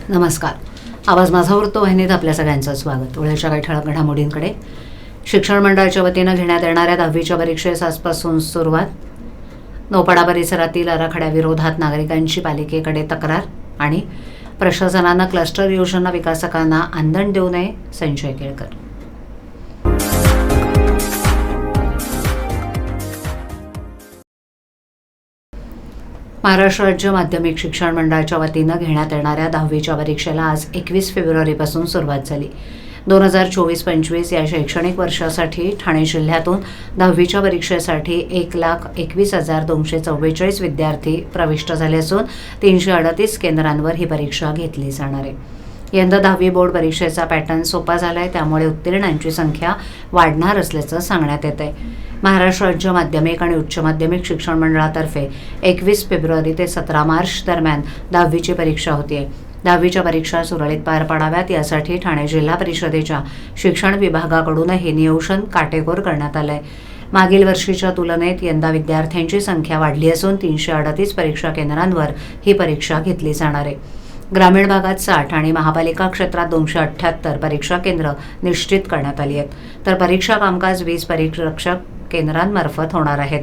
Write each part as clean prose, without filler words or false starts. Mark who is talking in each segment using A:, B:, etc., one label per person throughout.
A: नमस्कार. आवाज माझा वृत्तवाहिनीत आपल्या सगळ्यांचं स्वागत. वेळेच्या काही ठळक घडामोडींकडे. शिक्षण मंडळाच्या वतीनं घेण्यात येणाऱ्या 10वीच्या परीक्षेस आजपासून सुरुवात. नौपाडा परिसरातील आराखड्याविरोधात नागरिकांची पालिकेकडे तक्रार आणि प्रशासनानं क्लस्टर योजना विकासकांना आंदण देऊ नये, संजय केळकर. महाराष्ट्र राज्य माध्यमिक शिक्षण मंडळाच्या वतीनं घेण्यात येणाऱ्या 10वीच्या परीक्षेला आज 21 फेब्रुवारीपासून सुरुवात झाली. 2024-25 या शैक्षणिक वर्षासाठी ठाणे जिल्ह्यातून 10वीच्या परीक्षेसाठी 1,21,244 विद्यार्थी प्रविष्ट झाले असून 338 केंद्रांवर ही परीक्षा घेतली जाणार आहे. यंदा 10वी बोर्ड परीक्षेचा पॅटर्न सोपा झाला आहे, त्यामुळे उत्तीर्णांची संख्या वाढणार असल्याचं सांगण्यात येत आहे. महाराष्ट्र राज्य माध्यमिक आणि उच्च माध्यमिक शिक्षण मंडळातर्फे 21 फेब्रुवारी ते 17 मार्च दरम्यान 10वीची परीक्षा होतीये. 10वीच्या परीक्षा सुरळीत पार पाडाव्यात यासाठी ठाणे जिल्हा परिषदेच्या शिक्षण विभागाकडून हे नियोजन काटेकोर करण्यात आलंय. मागील वर्षीच्या तुलनेत यंदा विद्यार्थ्यांची संख्या वाढली असून 338 परीक्षा केंद्रांवर ही परीक्षा घेतली जाणार आहे. ग्रामीण भागात 60 आणि महापालिका क्षेत्रात 278 परीक्षा केंद्र निश्चित करण्यात आली आहेत, तर परीक्षा कामकाज 20 परीक्षक केंद्रांमार्फत होणार आहेत.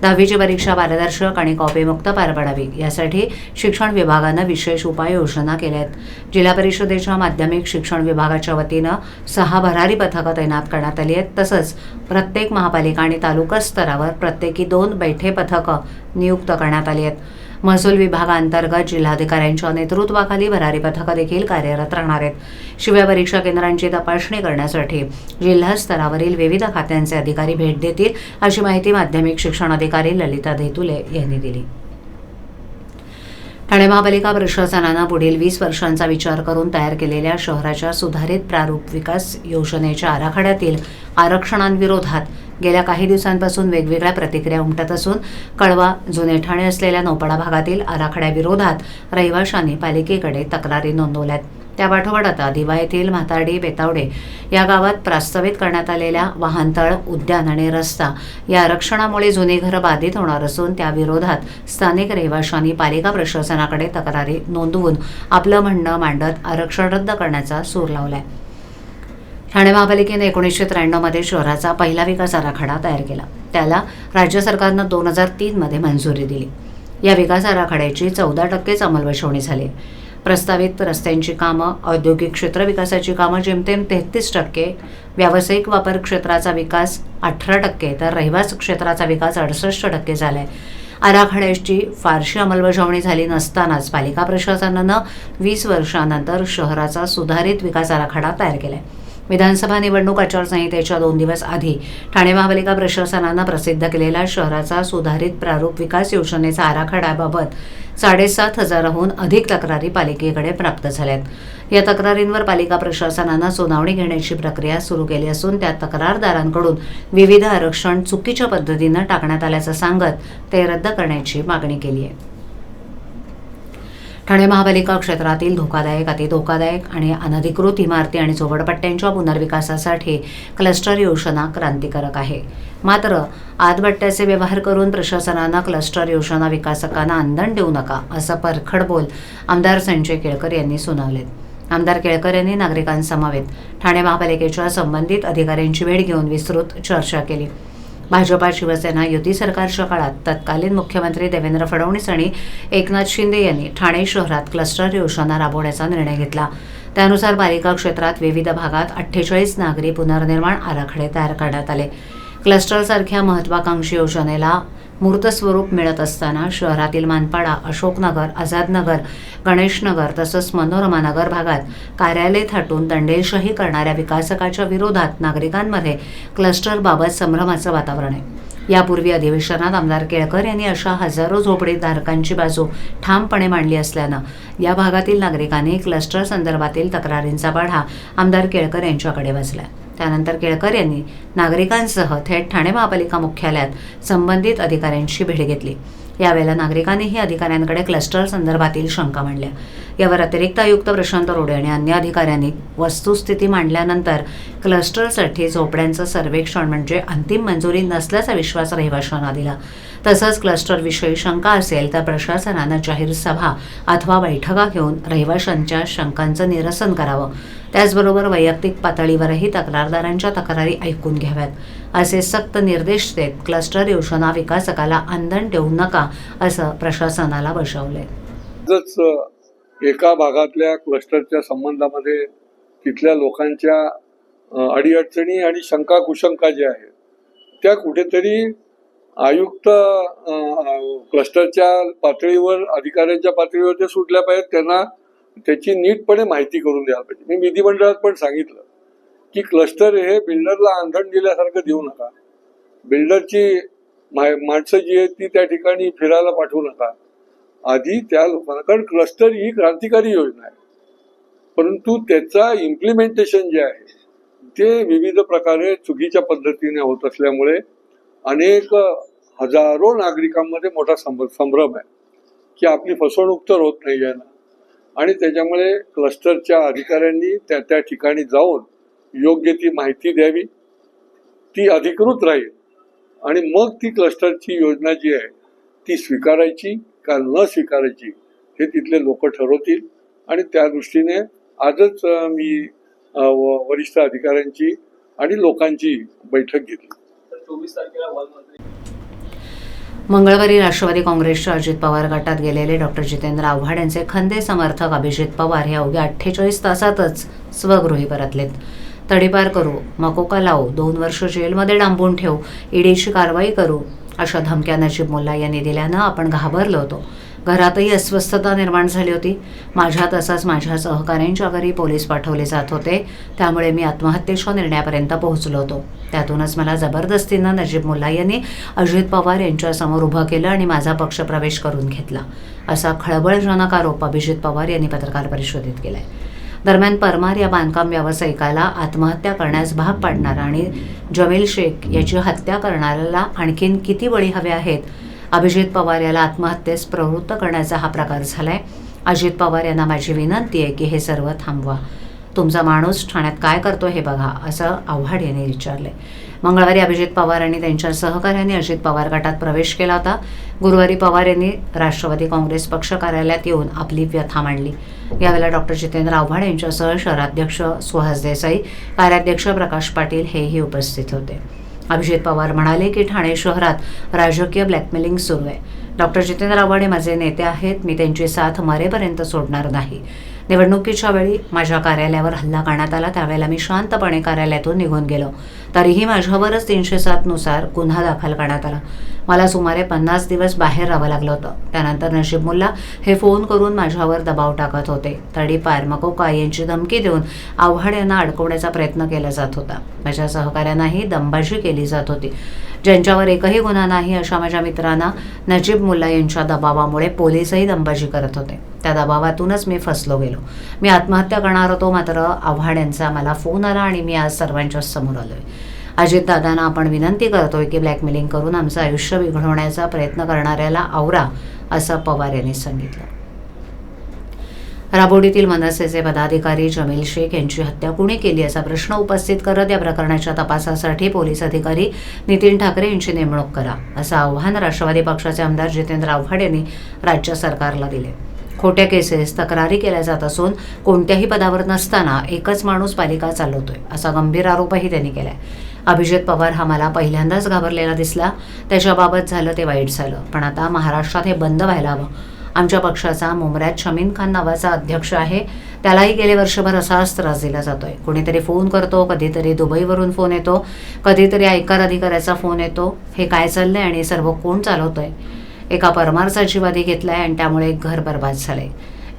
A: 10वीची परीक्षा पारदर्शक आणि कॉपीमुक्त पार पडावी यासाठी शिक्षण विभागानं विशेष उपाययोजना केल्या आहेत. जिल्हा परिषदेच्या माध्यमिक शिक्षण विभागाच्या वतीनं 6 भरारी पथकं तैनात करण्यात आली आहेत. तसंच प्रत्येक महापालिका आणि तालुका स्तरावर प्रत्येकी 2 बैठे पथकं नियुक्त करण्यात आली आहेत. महसूल विभागांतर्गत जिल्हाधिकाऱ्यांच्या नेतृत्वाखाली भरारी पथकं देखील कार्यरत राहणार आहेत. शिवाय परीक्षा केंद्रांची तपासणी करण्यासाठी जिल्हा स्तरावरील विविध खात्यांचे अधिकारी भेट देतील, अशी माहिती माध्यमिक शिक्षण अधिकारी ललिता देतुले यांनी दिली. ठाणे महापालिका प्रशासनानं पुढील 20 वर्षांचा विचार करून तयार केलेल्या शहराच्या सुधारित प्रारूप विकास योजनेच्या आराखड्यातील आरक्षणांविरोधात गेल्या काही दिवसांपासून वेगवेगळ्या प्रतिक्रिया उमटत असून कळवा, जुने ठाणे असलेल्या नौपाडा भागातील आराखड्याविरोधात रहिवाशांनी पालिकेकडे तक्रारी नोंदवल्यात. त्यापाठोपाठ आता दिवा येथील म्हातारडी बेतावडे या गावात प्रस्तावित करण्यात आलेल्या वाहनतळ, उद्यान आणि रस्ता या आरक्षणामुळे जुनी घरं बाधित होणार असून त्याविरोधात स्थानिक रहिवाशांनी पालिका प्रशासनाकडे तक्रारी नोंदवून आपलं म्हणणं मांडत आरक्षण रद्द करण्याचा सूर लावलाय. ठाणे महापालिकेने 1993 मध्ये शहराचा पहिला विकास आराखडा तयार केला. त्याला राज्य सरकारनं 2003 मध्ये मंजुरी दिली. या विकास आराखड्याची 14% अंमलबजावणी झाली. प्रस्तावित रस्त्यांची कामं, औद्योगिक क्षेत्र विकासाची कामं जेमतेम 33%, व्यावसायिक वापर क्षेत्राचा विकास 18%, तर रहिवास क्षेत्राचा विकास 68% झालाय. आराखड्याची फारशी अंमलबजावणी झाली नसतानाच पालिका प्रशासनानं 20 वर्षांनंतर शहराचा सुधारित विकास आराखडा तयार केलाय. विधानसभा निवडणूक आचारसंहितेच्या 2 दिवस आधी ठाणे महापालिका प्रशासनानं प्रसिद्ध केलेला शहराचा सुधारित प्रारूप विकास योजनेचा आराखड्याबाबत 7,500हून अधिक तक्रारी पालिकेकडे प्राप्त झाल्यात. या तक्रारींवर पालिका प्रशासनानं सुनावणी घेण्याची प्रक्रिया सुरू केली असून त्या तक्रारदारांकडून विविध आरक्षण चुकीच्या पद्धतीनं टाकण्यात आल्याचं सांगत ते रद्द करण्याची मागणी केली आहे. ठाणे महापालिका क्षेत्रातील धोकादायक, अतिधोकादायक आणि अनधिकृत इमारती आणि झोपडपट्ट्यांच्या पुनर्विकासासाठी क्लस्टर योजना क्रांतिकारक आहे. मात्र आतबट्ट्याचे व्यवहार करून प्रशासनानं क्लस्टर योजना विकासकांना आंदण देऊ नका, असं परखड बोल आमदार संजय केळकर यांनी सुनावलेत. आमदार केळकर यांनी नागरिकांसमवेत ठाणे महापालिकेच्या संबंधित अधिकाऱ्यांची भेट घेऊन विस्तृत चर्चा केली. भाजपा शिवसेना युती सरकारच्या काळात तत्कालीन मुख्यमंत्री देवेंद्र फडणवीस आणि एकनाथ शिंदे यांनी ठाणे शहरात क्लस्टर योजना राबवण्याचा निर्णय घेतला. त्यानुसार पालिका क्षेत्रात विविध भागात 48 नागरी पुनर्निर्माण आराखडे तयार करण्यात आले. क्लस्टरसारख्या महत्वाकांक्षी योजनेला मूर्त स्वरूप मिळत असताना शहरातील मानपाडा, अशोकनगर, आझादनगर, गणेशनगर तसंच मनोरमानगर भागात कार्यालय थाटून दंडेलशाही करणाऱ्या विकासकाच्या विरोधात नागरिकांमध्ये क्लस्टरबाबत संभ्रमाचं वातावरण आहे. यापूर्वी अधिवेशनात आमदार केळकर यांनी अशा हजारो झोपडीधारकांची बाजू ठामपणे मांडली असल्यानं या भागातील नागरिकांनी क्लस्टर संदर्भातील तक्रारींचा पाढा आमदार केळकर यांच्याकडे वाचला. त्यानंतर केळकर यांनी नागरिकांसह थेट ठाणे महापालिका मुख्यालयात संबंधित अधिकाऱ्यांची भेट घेतली. यावेळेला नागरिकांनीही अधिकाऱ्यांकडे क्लस्टर संदर्भातील शंका मांडल्या. यावर अतिरिक्त आयुक्त प्रशांत रोडे आणि अन्य अधिकाऱ्यांनी वस्तुस्थिती मांडल्यानंतर क्लस्टरसाठी झोपड्यांचं सर्वेक्षण म्हणजे अंतिम मंजुरी नसल्याचा विश्वास रहिवाशांना दिला. तसंच क्लस्टरविषयी शंका असेल तर प्रशासनानं जाहीर सभा अथवा बैठका घेऊन रहिवाशांच्या शंकांचं निरसन करावं. त्याचबरोबर वैयक्तिक पातळीवरही तक्रारदारांच्या तक्रारी ऐकून घ्याव्यात, असे सक्त निर्देश देत क्लस्टर योजना विकासकाला अंधण ठेवू नका असं प्रशासनाला बजावले.
B: एका भागातल्या क्लस्टरच्या संबंधामध्ये तिथल्या लोकांच्या अडीअडचणी आणि शंका कुशंका ज्या आहेत त्या कुठेतरी आयुक्त क्लस्टरच्या पातळीवर अधिकाऱ्यांच्या पातळीवर ते सुटल्या पाहिजेत. त्यांना त्याची नीटपणे माहिती करून द्यायला पाहिजे. मी विधिमंडळात पण सांगितलं की क्लस्टर हे बिल्डरला अंधण दिल्यासारखं देऊ नका. बिल्डरची माणसं जी आहेत ती त्या ठिकाणी फिरायला पाठवू नका. आधी त्या लोकांना, कारण क्लस्टर ही क्रांतिकारी योजना आहे, परंतु त्याचा इम्प्लिमेंटेशन जे आहे ते विविध प्रकारे चुकीच्या पद्धतीने होत असल्यामुळे अनेक हजारो नागरिकांमध्ये मोठा संभ्रम आहे की आपली फसवणूक तर होत नाही आहे ना. आणि त्याच्यामुळे क्लस्टरच्या अधिकाऱ्यांनी त्या ठिकाणी जाऊन योग्य ती माहिती द्यावी, ती अधिकृत राहील आणि मग ती क्लस्टरची योजना जी आहे ती स्वीकारायची का न स्वीकारायची हे तिथले लोक ठरवतील. आणि त्या दृष्टीने आजच मी वरिष्ठ अधिकाऱ्यांची आणि लोकांची बैठक घेतली.
C: 24 तारखेला
A: मंगळवारी राष्ट्रवादी काँग्रेसच्या अजित पवार गटात गेलेले डॉक्टर जितेंद्र आव्हाड यांचे खंदे समर्थक अभिजित पवार हे अवघ्या 48 तासातच स्वगृही परतलेत. तडीपार करू, मकोका लावू, 2 वर्ष जेलमध्ये डांबून ठेवू, ईडीची कारवाई करू अशा धमक्या नजीब मुल्ला यांनी दिल्यानं आपण घाबरलो होतो. घरातही अस्वस्थता निर्माण झाली होती. माझ्या तसंच माझ्या सहकाऱ्यांच्या घरी पोलीस पाठवले जात होते. त्यामुळे मी आत्महत्येच्या निर्णयापर्यंत पोहोचलो होतो. त्यातूनच मला जबरदस्तीनं नजीब मुल्ला यांनी अजित पवार यांच्यासमोर उभं केलं आणि माझा पक्षप्रवेश करून घेतला, असा खळबळजनक आरोप अभिजित पवार यांनी पत्रकार परिषदेत केलाय. दरम्यान परमार या बांधकाम व्यावसायिकाला आत्महत्या करण्यास भाग पाडणारा आणि जमील शेख याची हत्या करणाऱ्याला आणखीन किती बळी हवे आहेत? अभिजित पवार याला आत्महत्येस प्रवृत्त करण्याचा हा प्रकार झालाय. अजित पवार यांना माझी विनंती आहे की हे सर्व थांबवा. तुमचा माणूस ठाण्यात काय करतो हे बघा, असं आव्हाड यांनी विचारले. मंगळवारी अभिजित पवार आणि त्यांच्या सहकाऱ्यांनी अजित पवार गटात प्रवेश केला होता. गुरुवारी पवार यांनी राष्ट्रवादी काँग्रेस पक्ष कार्यालयात येऊन आपली व्यथा मांडली. यावेळेला डॉक्टर जितेंद्र आव्हाड यांच्यासह शहराध्यक्ष सुहास देसाई, कार्याध्यक्ष प्रकाश पाटील हेही उपस्थित होते. अभिजित पवार म्हणाले की ठाणे शहरात राजकीय ब्लॅकमेलिंग सुरू आहे. डॉक्टर जितेंद्र आव्हाड हे माझे नेते आहेत. मी त्यांची साथ मरेपर्यंत सोडणार नाही. निवडणुकीच्या वेळी माझ्या कार्यालयावर हल्ला करण्यात आला. त्यावेळेला मी शांतपणे कार्यालयातून निघून गेलो. तरीही माझ्यावरच 307 नुसार गुन्हा दाखल करण्यात आला. मला सुमारे 50 दिवस बाहेर राहावं लागलं होतं. त्यानंतर नजीब मुल्ला हे फोन करून माझ्यावर दबाव टाकत होते. तडीपार, मकोका यांची धमकी देऊन आव्हाड यांना अडकवण्याचा प्रयत्न केला जात होता. माझ्या सहकाऱ्यांनाही दमबाजी केली जात होती. ज्यांच्यावर एकही गुन्हा नाही अशा माझ्या मित्रांना नजीब मुल्ला यांच्या दबावामुळे पोलीसही दमबाजी करत होते. त्या दबावातूनच मी फसलो गेलो. मी आत्महत्या करणार होतो, मात्र आव्हाड यांचा मला फोन आला आणि मी आज सर्वांच्या समोर आलोय. अजितदादांना आपण विनंती करतोय की ब्लॅकमेलिंग करून आमचं आयुष्य बिघडवण्याचा प्रयत्न करणाऱ्याला आवरा, असं पवार यांनी सांगितलं. राबोडीतील मनसेचे पदाधिकारी जमील शेख यांची हत्या कुणी केली असा प्रश्न उपस्थित करत या प्रकरणाच्या तपासासाठी पोलीस अधिकारी नितीन ठाकरे यांची नेमणूक करा, असं आव्हान राष्ट्रवादी पक्षाचे आमदार जितेंद्र आव्हाड यांनी राज्य सरकारला दिले. खोट्या केसेस तक्रारी केल्या जात असून कोणत्याही पदावर नसताना एकच माणूस पालिका चालवतोय, असा गंभीर आरोपही त्यांनी केलाय. अभिजित पवार हा मला पहिल्यांदाच घाबरलेला दिसला. त्याच्याबाबत झालं ते वाईट झालं, पण आता महाराष्ट्रात हे बंद व्हायला हवं. आमच्या पक्षाचा मुंबऱ्यात शमीन खान नावाचा अध्यक्ष आहे. त्यालाही गेले वर्षभर असाच त्रास दिला जातोय. कोणीतरी फोन करतो, कधीतरी दुबईवरून फोन येतो, कधीतरी आयकर अधिकाऱ्याचा फोन येतो. हे काय चाललंय आणि सर्व कोण चालवतोय? एका परमारचा जीवादी घेतलाय आणि त्यामुळे एक घर बर्बाद झालंय.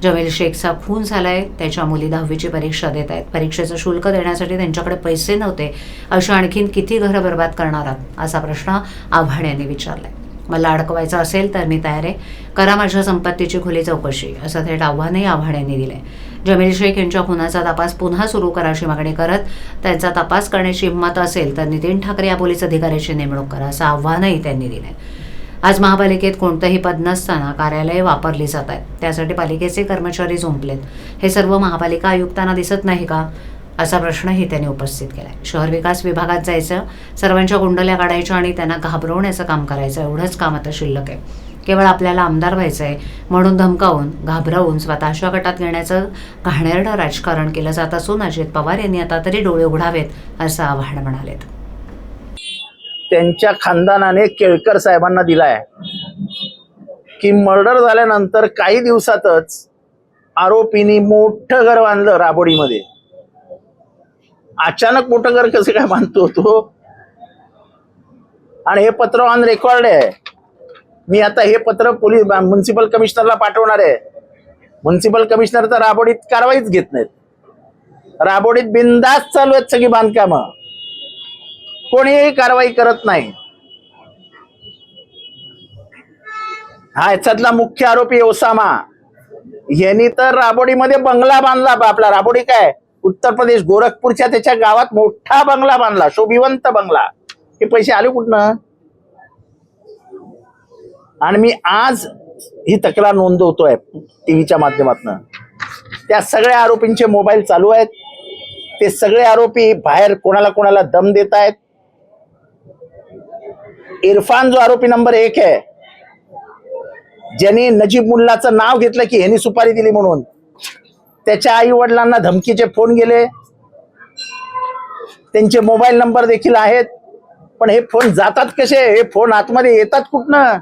A: जमील शेखचा खून झालाय. त्याच्या मुली 10वीची परीक्षा देत आहेत. परीक्षेचं शुल्क देण्यासाठी त्यांच्याकडे पैसे नव्हते. अशा आणखीन किती घरं बर्बाद करणार आहात, असा प्रश्न आव्हाड यांनी विचारलाय. मला अडकवायचं असेल तर मी तयार आहे. करा माझ्या संपत्तीची खुली चौकशी, असं थेट आव्हानही आव्हाड यांनी दिलंय. जमील शेख यांच्या खुनाचा तपास पुन्हा सुरू करायची मागणी करत त्यांचा तपास करण्याची हिंमत असेल तर नितीन ठाकरे या पोलीस अधिकाऱ्याची नेमणूक करा, असं आव्हानही त्यांनी दिलंय. आज महापालिकेत कोणतंही पद नसताना कार्यालये वापरली जात आहेत. त्यासाठी पालिकेचे कर्मचारी झोंपलेत. हे सर्व महापालिका आयुक्तांना दिसत नाही का, असा प्रश्नही त्यांनी उपस्थित केलाय. शहर विकास विभागात जायचं, सर्वांच्या कुंडल्या काढायच्या आणि त्यांना घाबरवण्याचं काम करायचं, एवढंच काम आता शिल्लक आहे. केवळ आपल्याला आमदार व्हायचंय म्हणून धमकावून, घाबरवून स्वतःच्या गटात घेण्याचं घाणेरडं राजकारण केलं जात असून अजित पवार यांनी आता तरी डोळे उघडावेत असं आवाहन म्हणालेत.
C: त्यांच्या खानदानाने केळकर साहेबांना दिलाय की मर्डर झाल्यानंतर काही दिवसातच आरोपींनी मोठं घर बांधलं राबोडीमध्ये. अचानक मोठं घर कसं काय बांधतो तो, आणि हे पत्र ऑन रेकॉर्ड आहे. मी आता हे पत्र पोलीस म्युन्सिपल कमिशनरला पाठवणार आहे. म्युन्सिपल कमिशनर तर राबोडीत कारवाईच घेत नाहीत. राबोडीत बिनधास्त चालू आहेत सगळी बांधकामं, कोणीही कारवाई करत नाही. हा याच्यातला मुख्य आरोपी ओसामा यांनी तर राबोडीमध्ये बंगला बांधला. आपला राबोडी काय उत्तर प्रदेश गोरखपूरच्या त्याच्या गावात मोठा बंगला बांधला, शोभिवंत बंगला. हे पैसे आले कुठनं? आणि मी आज ही तक्रार नोंदवतोय टीव्हीच्या माध्यमातून. त्या सगळ्या आरोपींचे मोबाईल चालू आहेत. ते सगळे आरोपी बाहेर कोणाला कोणाला दम देत आहेत. इरफान जो आरोपी नंबर 1 आहे, ज्यांनी नजीब मुल्लाचं नाव घेतलं की ह्यांनी सुपारी दिली म्हणून, त्याच्या आई वडिलांना धमकीचे फोन गेले. त्यांचे मोबाईल नंबर देखील आहेत. पण हे फोन जातात कसे? हे फोन आतमध्ये येतात कुठनं?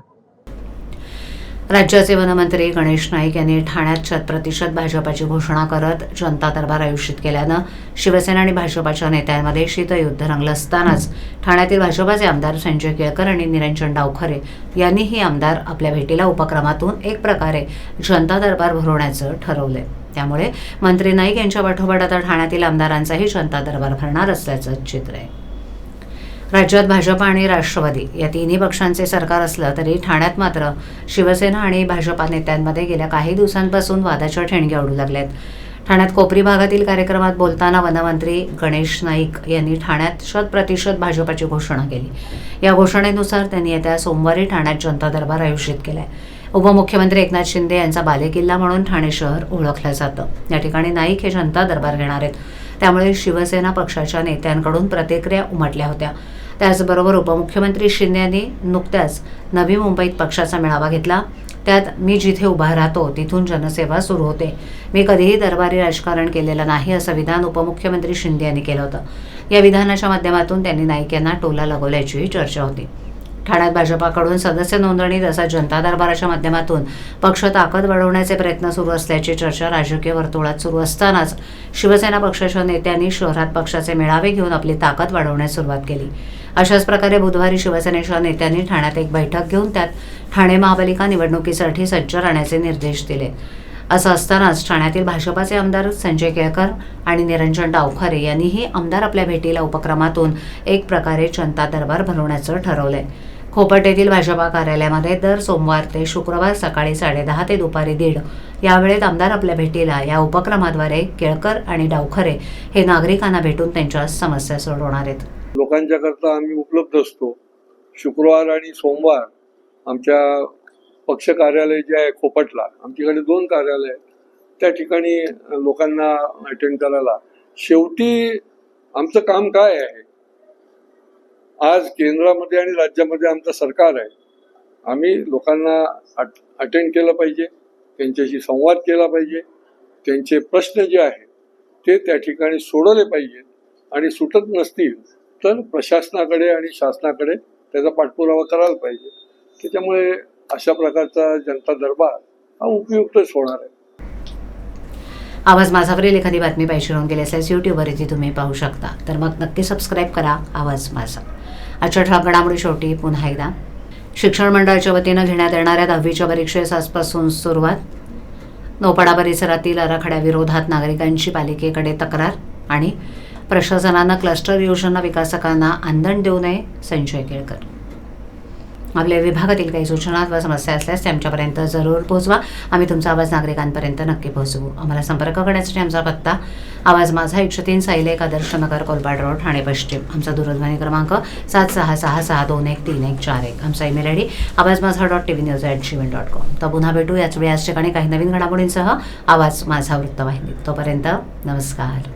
A: राज्याचे वनमंत्री गणेश नाईक यांनी ठाण्यात 100% भाजपाची घोषणा करत जनता दरबार आयोजित केल्यानं शिवसेना आणि भाजपाच्या नेत्यांमध्ये शीतयुद्ध रंगलं असतानाच ठाण्यातील भाजपाचे आमदार संजय केळकर आणि निरंजन डावखरे यांनीही आमदार आपल्या भेटीला उपक्रमातून एक प्रकारे जनता दरबार भरवण्याचं ठरवलंय. त्यामुळे मंत्री नाईक यांच्या पाठोपाठ आता ठाण्यातील आमदारांचाही जनता दरबार भरणार असल्याचं चित्र आहे. राज्यात भाजपा आणि राष्ट्रवादी या तिन्ही पक्षांचे सरकार असलं तरी ठाण्यात मात्र शिवसेना आणि भाजपा नेत्यांमध्ये गेल्या काही दिवसांपासून वादाच्या ठिणग्या उडू लागल्यात. ठाण्यात कोपरी भागातील कार्यक्रमात बोलताना वनमंत्री गणेश नाईक यांनी ठाण्यात 100% भाजपाची घोषणा केली. या घोषणेनुसार त्यांनी येत्या सोमवारी ठाण्यात जनता दरबार आयोजित केलाय. उपमुख्यमंत्री एकनाथ शिंदे यांचा बालेकिल्ला म्हणून ठाणे शहर ओळखलं जातं. या ठिकाणी नाईक हे जनता दरबार घेणार आहेत. त्यामुळे शिवसेना पक्षाच्या नेत्यांकडून प्रतिक्रिया उमटल्या होत्या. त्याचबरोबर उपमुख्यमंत्री शिंदे यांनी नुकत्याच नवी मुंबईत पक्षाचा मेळावा घेतला. त्यात मी जिथे उभा राहतो तिथून जनसेवा सुरू होते. मी कधीही दरबारी राजकारण केलेलं नाही असं विधान उपमुख्यमंत्री शिंदे यांनी केलं होतं. या विधानाच्या माध्यमातून त्यांनी नाईक यांना टोला लगवल्याची चर्चा होती. ठाण्यात भाजपाकडून सदस्य नोंदणी तसंच जनता दरबाराच्या माध्यमातून पक्ष ताकद वाढवण्याचे प्रयत्न सुरू असल्याची चर्चा राजकीय वर्तुळात सुरू असतानाच शिवसेना पक्षाच्या नेत्यांनी शहरात पक्षाचे मेळावे घेऊन आपली ताकद वाढवण्यास सुरुवात केली. अशाच प्रकारे बुधवारी शिवसेनेच्या नेत्यांनी ठाण्यात एक बैठक घेऊन त्यात ठाणे महापालिका निवडणुकीसाठी सज्ज राहण्याचे निर्देश दिले. असं असतानाच ठाण्यातील भाजपाचे आमदार संजय केळकर आणि निरंजन डावखरे यांनीही आमदार आपल्या भेटीला उपक्रमातून एक प्रकारे जनता दरबार भरवण्याचं ठरवलंय. खोपट येथील भाजपा कार्यालयामध्ये दर सोमवार ते शुक्रवार सकाळी 10:30 ते दुपारी 1:30 या वेळेत आमदार आपल्या भेटीला या उपक्रमाद्वारे केळकर आणि डावखरे हे नागरिकांना भेटून त्यांच्या समस्या सोडवणार आहेत.
B: लोकांच्या करता आम्ही उपलब्ध असतो. शुक्रवार आणि सोमवार आमच्या पक्ष कार्यालय जे आहे खोपटला, आमच्याकडे 2 कार्यालय आहेत, त्या ठिकाणी लोकांना अटेंड करायला. शेवटी आमचं काम काय आहे? आज केंद्रामध्ये आणि राज्यामध्ये आमचं सरकार आहे. आम्ही लोकांना अटेंड केलं पाहिजे, त्यांच्याशी संवाद केला पाहिजे, त्यांचे प्रश्न जे आहेत ते त्या ठिकाणी सोडवले पाहिजेत आणि सुटत नसतील तर प्रशासनाकडे आणि शासनाकडे त्याचा पाठपुरावा करायला पाहिजे. त्याच्यामुळे अशा प्रकारचा जनता दरबार हा उपयुक्तच होणार आहे.
A: आवाज माझावरील एखादी बातमी पाहिजे होऊन गेली असल्यास यूट्यूबवरती तुम्ही पाहू शकता. तर मग नक्की सबस्क्राईब करा आवाज माझा. आजच्या ठळक घडामोडी शेवटी पुन्हा एकदा. शिक्षण मंडळाच्या वतीनं घेण्यात येणाऱ्या 10वीच्या परीक्षेस आजपासून सुरुवात. नौपाडा परिसरातील आराखड्याविरोधात नागरिकांची पालिकेकडे तक्रार आणि प्रशासनानं क्लस्टर योजना विकासकांना आंदण देऊ नये, संजय केळकर. आपल्या विभागातील काही सूचना अथवा समस्या असल्यास ते आमच्यापर्यंत जरूर पोहोचवा. आम्ही तुमचा आवाज नागरिकांपर्यंत नक्की पोहोचवू. आम्हाला संपर्क करण्यासाठी आमचा पत्ता आवाज माझा 103 साईलेक आदर्श नगर कोलपाड रोड ठाणे पश्चिम. आमचा दूरध्वनी क्रमांक 7666213141. आमचा ईमेल ID awazmaza.tvnews@gmail.com. तर पुन्हा भेटू याच वेळी याच ठिकाणी काही नवीन घडामोडींसह आवाज माझा वृत्तवाहिनी. तोपर्यंत नमस्कार.